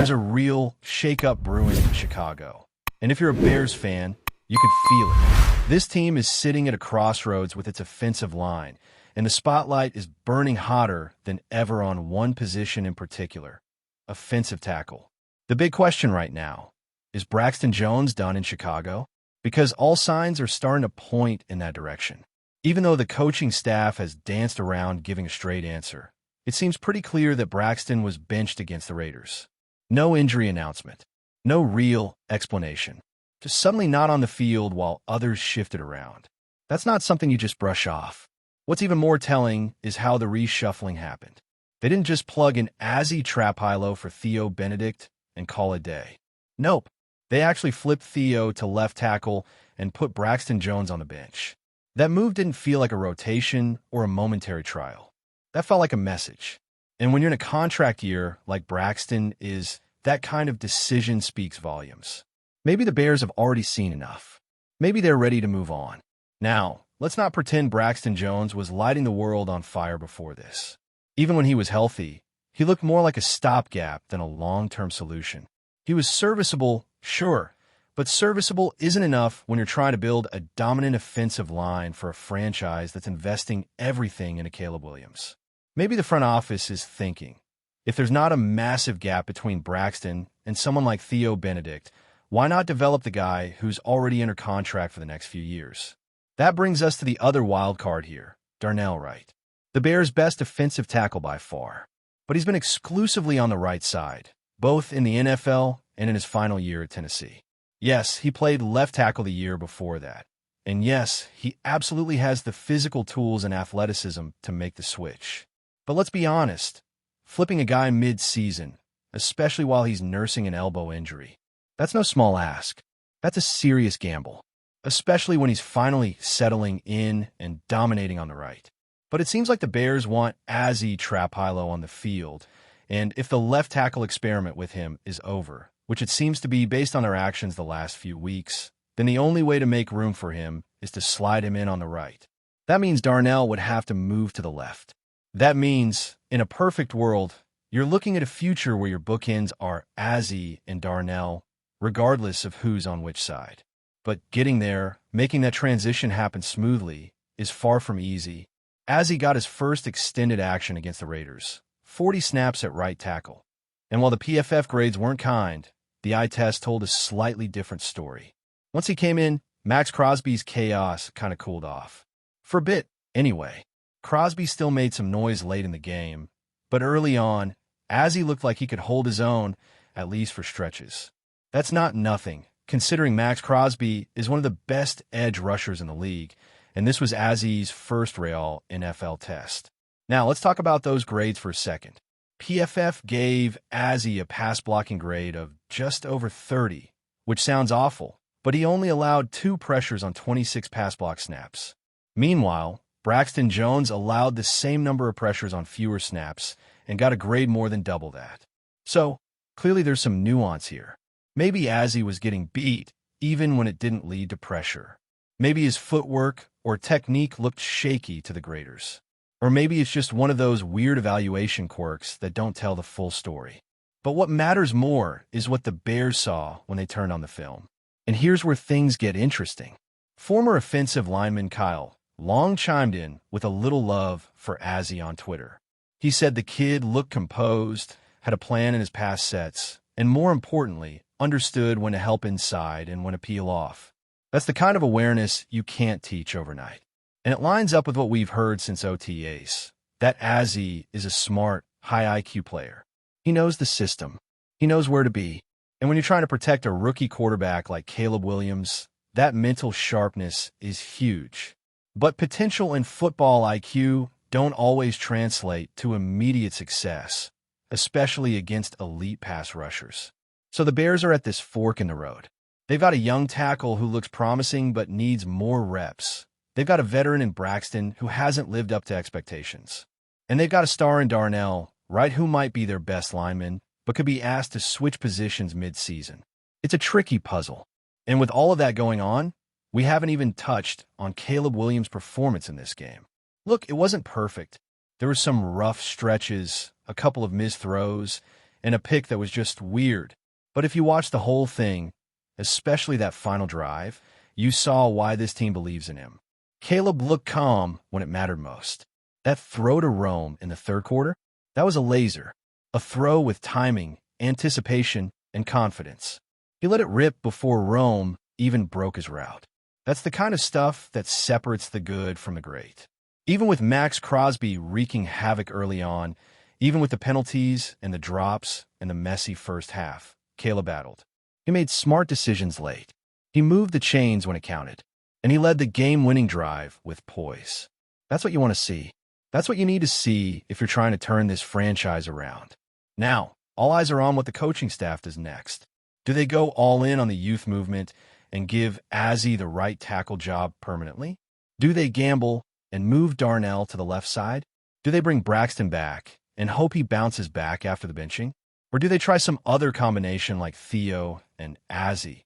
there's a real shakeup brewing in Chicago. And if you're a Bears fan, you could feel it. This team is sitting at a crossroads with its offensive line, and the spotlight is burning hotter than ever on one position in particular: offensive tackle. The big question right now is Braxton Jones done in Chicago? Because all signs are starting to point in that direction. Even though the coaching staff has danced around giving a straight answer, it seems pretty clear that Braxton was benched against the Raiders. No injury announcement. No real explanation. Just suddenly not on the field while others shifted around. That's not something you just brush off. What's even more telling is how the reshuffling happened. They didn't just plug in Azzy Trapilo for Theo Benedict and call it a day. Nope. They actually flipped Theo to left tackle and put Braxton Jones on the bench. That move didn't feel like a rotation or a momentary trial. That felt like a message. And when you're in a contract year like Braxton is, that kind of decision speaks volumes. Maybe the Bears have already seen enough. Maybe they're ready to move on. Now, let's not pretend Braxton Jones was lighting the world on fire before this. Even when he was healthy, he looked more like a stopgap than a long-term solution. He was serviceable, sure, but serviceable isn't enough when you're trying to build a dominant offensive line for a franchise that's investing everything into Caleb Williams. Maybe the front office is thinking, if there's not a massive gap between Braxton and someone like Theo Benedict, why not develop the guy who's already under contract for the next few years? That brings us to the other wild card here, Darnell Wright. The Bears' best offensive tackle by far. But he's been exclusively on the right side, both in the NFL and in his final year at Tennessee. Yes, he played left tackle the year before that. And yes, he absolutely has the physical tools and athleticism to make the switch. But let's be honest, flipping a guy mid-season, especially while he's nursing an elbow injury, that's no small ask. That's a serious gamble, especially when he's finally settling in and dominating on the right. But it seems like the Bears want Azzy Trapilo on the field, and if the left tackle experiment with him is over, which it seems to be based on their actions the last few weeks, then the only way to make room for him is to slide him in on the right. That means Darnell would have to move to the left. That means, in a perfect world, you're looking at a future where your bookends are Azzy and Darnell, regardless of who's on which side. But getting there, making that transition happen smoothly, is far from easy. Azzy got his first extended action against the Raiders, 40 snaps at right tackle. And while the PFF grades weren't kind, the eye test told a slightly different story. Once he came in, Max Crosby's chaos kind of cooled off. For a bit, anyway. Crosby still made some noise late in the game, but early on, Azzy looked like he could hold his own, at least for stretches. That's not nothing, considering Max Crosby is one of the best edge rushers in the league, and this was Azzy's first real NFL test. Now, let's talk about those grades for a second. PFF gave Azzy a pass-blocking grade of just over 30, which sounds awful, but he only allowed 2 pressures on 26 pass-block snaps. Meanwhile, Braxton Jones allowed the same number of pressures on fewer snaps and got a grade more than double that. So, clearly there's some nuance here. Maybe Azzy was getting beat even when it didn't lead to pressure. Maybe his footwork or technique looked shaky to the graders. Or maybe it's just one of those weird evaluation quirks that don't tell the full story. But what matters more is what the Bears saw when they turned on the film. And here's where things get interesting. Former offensive lineman Kyle long chimed in with a little love for Azzy on Twitter. He said the kid looked composed, had a plan in his past sets, and more importantly, understood when to help inside and when to peel off. That's the kind of awareness you can't teach overnight. And it lines up with what we've heard since OTAs, that Azzy is a smart, high IQ player. He knows the system. He knows where to be. And when you're trying to protect a rookie quarterback like Caleb Williams, that mental sharpness is huge. But potential and football IQ don't always translate to immediate success, especially against elite pass rushers. So the Bears are at this fork in the road. They've got a young tackle who looks promising but needs more reps. They've got a veteran in Braxton who hasn't lived up to expectations. And they've got a star in Darnell, right, who might be their best lineman, but could be asked to switch positions mid-season. It's a tricky puzzle. And with all of that going on, we haven't even touched on Caleb Williams' performance in this game. Look, it wasn't perfect. There were some rough stretches, a couple of missed throws, and a pick that was just weird. But if you watch the whole thing, especially that final drive, you saw why this team believes in him. Caleb looked calm when it mattered most. That throw to Rome in the third quarter, that was a laser. A throw with timing, anticipation, and confidence. He let it rip before Rome even broke his route. That's the kind of stuff that separates the good from the great. Even with Max Crosby wreaking havoc early on, even with the penalties and the drops and the messy first half, Caleb battled. He made smart decisions late. He moved the chains when it counted. And he led the game-winning drive with poise. That's what you want to see. That's what you need to see if you're trying to turn this franchise around. Now, all eyes are on what the coaching staff does next. Do they go all in on the youth movement and give Azzy the right tackle job permanently? Do they gamble and move Darnell to the left side? Do they bring Braxton back and hope he bounces back after the benching? Or do they try some other combination like Theo and Azzy,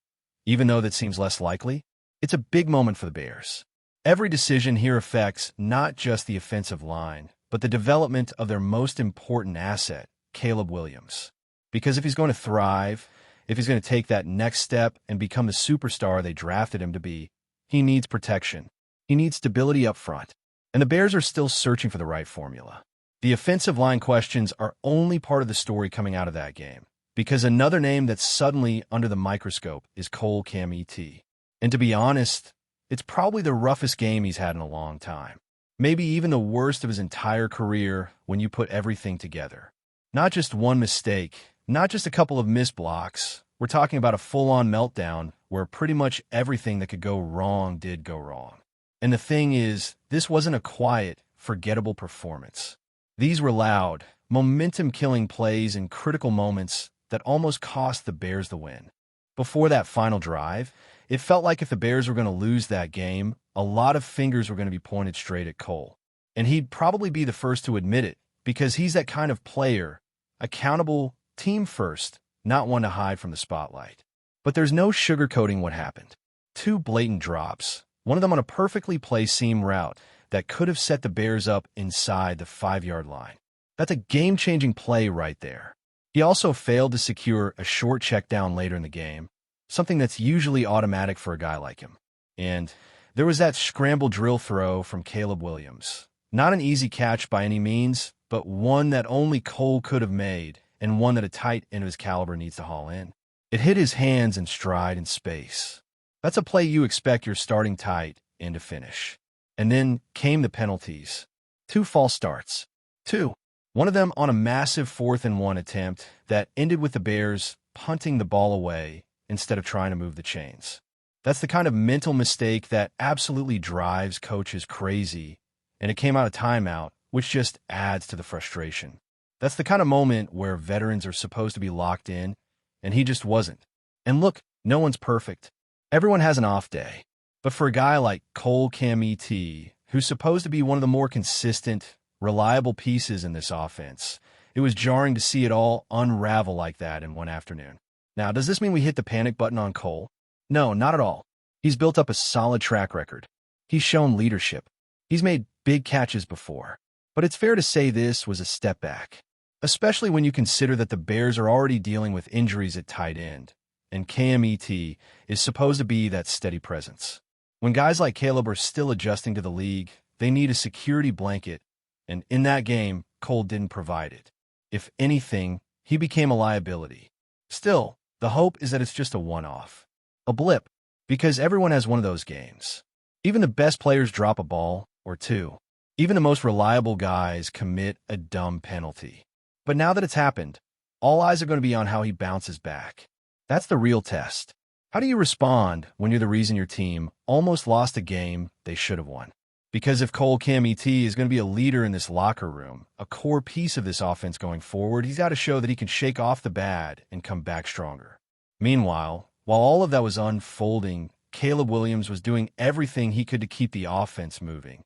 even though that seems less likely? It's a big moment for the Bears. Every decision here affects not just the offensive line, but the development of their most important asset, Caleb Williams. Because if he's going to thrive, if he's going to take that next step and become the superstar they drafted him to be, he needs protection. He needs stability up front. And the Bears are still searching for the right formula. The offensive line questions are only part of the story coming out of that game, because another name that's suddenly under the microscope is Cole Kmet. And to be honest, it's probably the roughest game he's had in a long time. Maybe even the worst of his entire career when you put everything together. Not just one mistake, not just a couple of missed blocks. We're talking about a full-on meltdown where pretty much everything that could go wrong did go wrong. And the thing is, this wasn't a quiet, forgettable performance. These were loud, momentum-killing plays in critical moments that almost cost the Bears the win. Before that final drive, it felt like if the Bears were going to lose that game, a lot of fingers were going to be pointed straight at Cole. And he'd probably be the first to admit it, because he's that kind of player, accountable, team first, not one to hide from the spotlight. But there's no sugarcoating what happened. Two blatant drops, one of them on a perfectly placed seam route that could have set the Bears up inside the 5-yard line. That's a game-changing play right there. He also failed to secure a short check down later in the game, something that's usually automatic for a guy like him. And there was that scramble drill throw from Caleb Williams. Not an easy catch by any means, but one that only Cole could have made, and one that a tight end of his caliber needs to haul in. It hit his hands in stride and space. That's a play you expect your starting tight end to finish. And then came the penalties. 2 false starts. 2. One of them on a massive 4th-and-1 attempt that ended with the Bears punting the ball away instead of trying to move the chains. That's the kind of mental mistake that absolutely drives coaches crazy, and it came out of timeout, which just adds to the frustration. That's the kind of moment where veterans are supposed to be locked in, and he just wasn't. And look, no one's perfect. Everyone has an off day. But for a guy like Cole Kmet, who's supposed to be one of the more consistent, reliable pieces in this offense, it was jarring to see it all unravel like that in one afternoon. Now, does this mean we hit the panic button on Cole? No, not at all. He's built up a solid track record. He's shown leadership. He's made big catches before. But it's fair to say this was a step back, especially when you consider that the Bears are already dealing with injuries at tight end, and Kmet is supposed to be that steady presence. When guys like Caleb are still adjusting to the league, they need a security blanket, and in that game, Cole didn't provide it. If anything, he became a liability. Still, the hope is that it's just a one-off, a blip, because everyone has one of those games. Even the best players drop a ball or two. Even the most reliable guys commit a dumb penalty. But now that it's happened, all eyes are going to be on how he bounces back. That's the real test. How do you respond when you're the reason your team almost lost a game they should have won? Because if Cole Kmet is going to be a leader in this locker room, a core piece of this offense going forward, he's got to show that he can shake off the bad and come back stronger. Meanwhile, while all of that was unfolding, Caleb Williams was doing everything he could to keep the offense moving.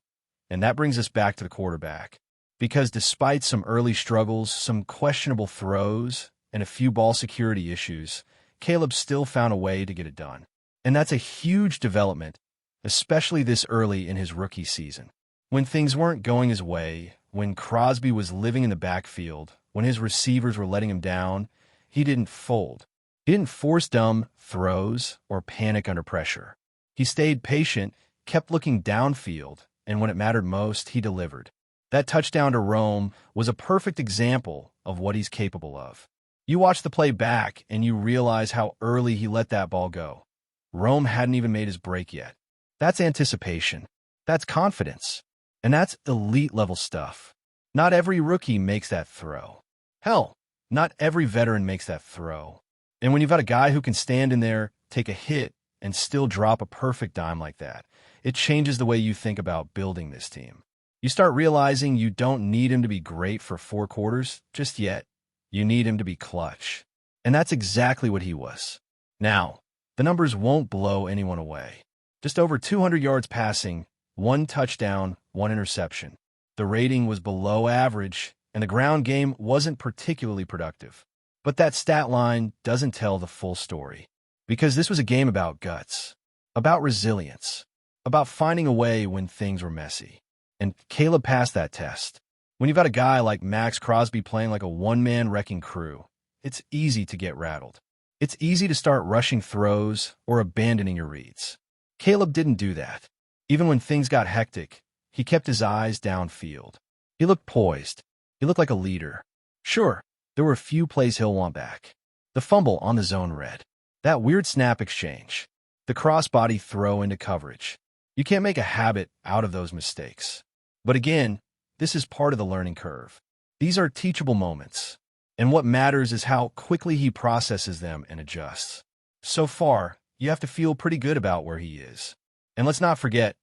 And that brings us back to the quarterback. Because despite some early struggles, some questionable throws, and a few ball security issues, Caleb still found a way to get it done. And that's a huge development, especially this early in his rookie season. When things weren't going his way, when Crosby was living in the backfield, when his receivers were letting him down, he didn't fold. He didn't force dumb throws or panic under pressure. He stayed patient, kept looking downfield, and when it mattered most, he delivered. That touchdown to Rome was a perfect example of what he's capable of. You watch the play back, and you realize how early he let that ball go. Rome hadn't even made his break yet. That's anticipation. That's confidence. And that's elite-level stuff. Not every rookie makes that throw. Hell, not every veteran makes that throw. And when you've got a guy who can stand in there, take a hit, and still drop a perfect dime like that, it changes the way you think about building this team. You start realizing you don't need him to be great for 4 quarters just yet. You need him to be clutch. And that's exactly what he was. Now, the numbers won't blow anyone away. Just over 200 yards passing, 1 touchdown, 1 interception. The rating was below average, and the ground game wasn't particularly productive. But that stat line doesn't tell the full story. Because this was a game about guts, about resilience, about finding a way when things were messy. And Caleb passed that test. When you've got a guy like Max Crosby playing like a one-man wrecking crew, it's easy to get rattled. It's easy to start rushing throws or abandoning your reads. Caleb didn't do that. Even when things got hectic, he kept his eyes downfield. He looked poised. He looked like a leader. Sure, there were a few plays he'll want back. The fumble on the zone read. That weird snap exchange. The crossbody throw into coverage. You can't make a habit out of those mistakes. But again, this is part of the learning curve. These are teachable moments. And what matters is how quickly he processes them and adjusts. So far, you have to feel pretty good about where he is. And let's not forget,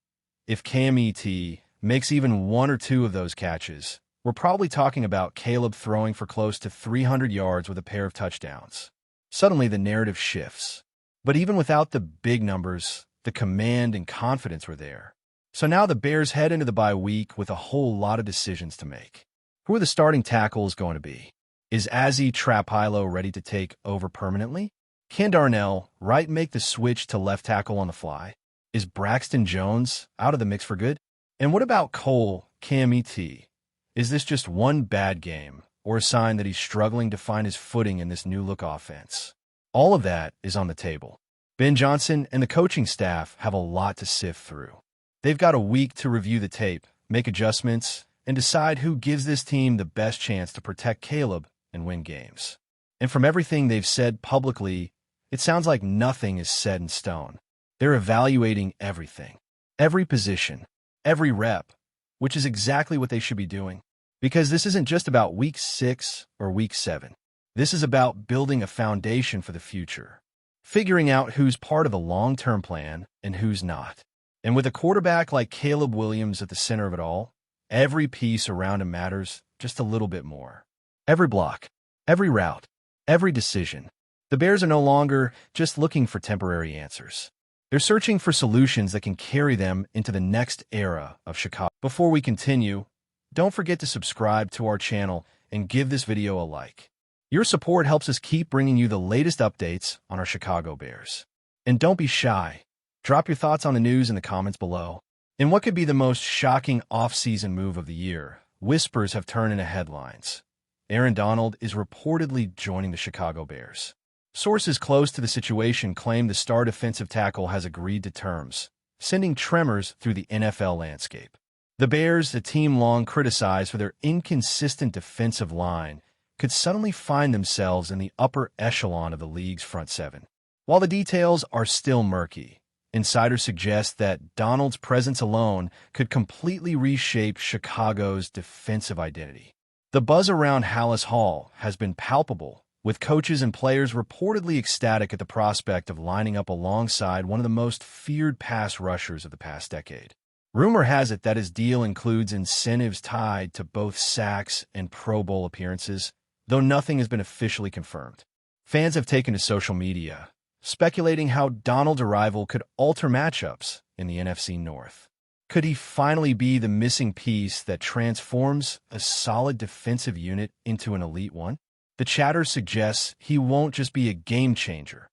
if Kmet makes even 1 or 2 of those catches, we're probably talking about Caleb throwing for close to 300 yards with a pair of touchdowns. Suddenly, the narrative shifts. But even without the big numbers, the command and confidence were there. So now the Bears head into the bye week with a whole lot of decisions to make. Who are the starting tackles going to be? Is Azzi Trapilo ready to take over permanently? Can Darnell Wright make the switch to left tackle on the fly? Is Braxton Jones out of the mix for good? And what about Cole Kmet? Is this just one bad game, or a sign that he's struggling to find his footing in this new-look offense? All of that is on the table. Ben Johnson and the coaching staff have a lot to sift through. They've got a week to review the tape, make adjustments, and decide who gives this team the best chance to protect Caleb and win games. And from everything they've said publicly, it sounds like nothing is set in stone. They're evaluating everything, every position, every rep, which is exactly what they should be doing. Because this isn't just about week 6 or week 7. This is about building a foundation for the future, figuring out who's part of the long-term plan and who's not. And with a quarterback like Caleb Williams at the center of it all, every piece around him matters just a little bit more. Every block, every route, every decision. The Bears are no longer just looking for temporary answers. They're searching for solutions that can carry them into the next era of Chicago. Before we continue, don't forget to subscribe to our channel and give this video a like. Your support helps us keep bringing you the latest updates on our Chicago Bears. And don't be shy. Drop your thoughts on the news in the comments below. In what could be the most shocking off-season move of the year, whispers have turned into headlines. Aaron Donald is reportedly joining the Chicago Bears. Sources close to the situation claim the star defensive tackle has agreed to terms, sending tremors through the NFL landscape. The Bears, a team long criticized for their inconsistent defensive line, could suddenly find themselves in the upper echelon of the league's front 7. While the details are still murky, insiders suggest that Donald's presence alone could completely reshape Chicago's defensive identity. The buzz around Halas Hall has been palpable, with coaches and players reportedly ecstatic at the prospect of lining up alongside one of the most feared pass rushers of the past decade. Rumor has it that his deal includes incentives tied to both sacks and Pro Bowl appearances, though nothing has been officially confirmed. Fans have taken to social media, speculating how Donald's arrival could alter matchups in the NFC North. Could he finally be the missing piece that transforms a solid defensive unit into an elite one? The chatter suggests he won't just be a game changer.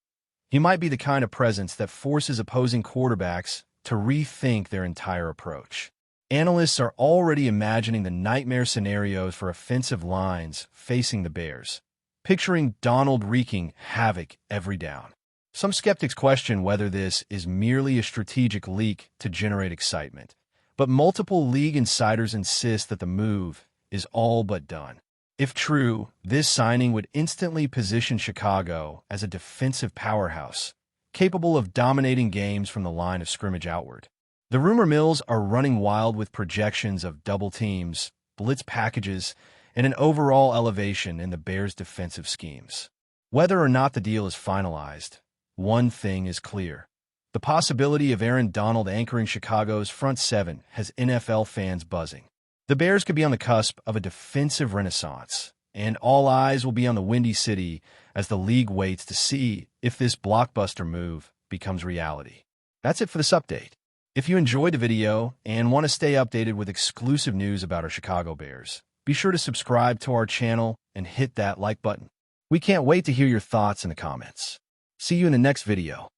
He might be the kind of presence that forces opposing quarterbacks to rethink their entire approach. Analysts are already imagining the nightmare scenarios for offensive lines facing the Bears, picturing Donald wreaking havoc every down. Some skeptics question whether this is merely a strategic leak to generate excitement, but multiple league insiders insist that the move is all but done. If true, this signing would instantly position Chicago as a defensive powerhouse, capable of dominating games from the line of scrimmage outward. The rumor mills are running wild with projections of double teams, blitz packages, and an overall elevation in the Bears' defensive schemes. Whether or not the deal is finalized, one thing is clear. The possibility of Aaron Donald anchoring Chicago's front seven has NFL fans buzzing. The Bears could be on the cusp of a defensive renaissance, and all eyes will be on the Windy City as the league waits to see if this blockbuster move becomes reality. That's it for this update. If you enjoyed the video and want to stay updated with exclusive news about our Chicago Bears, be sure to subscribe to our channel and hit that like button. We can't wait to hear your thoughts in the comments. See you in the next video.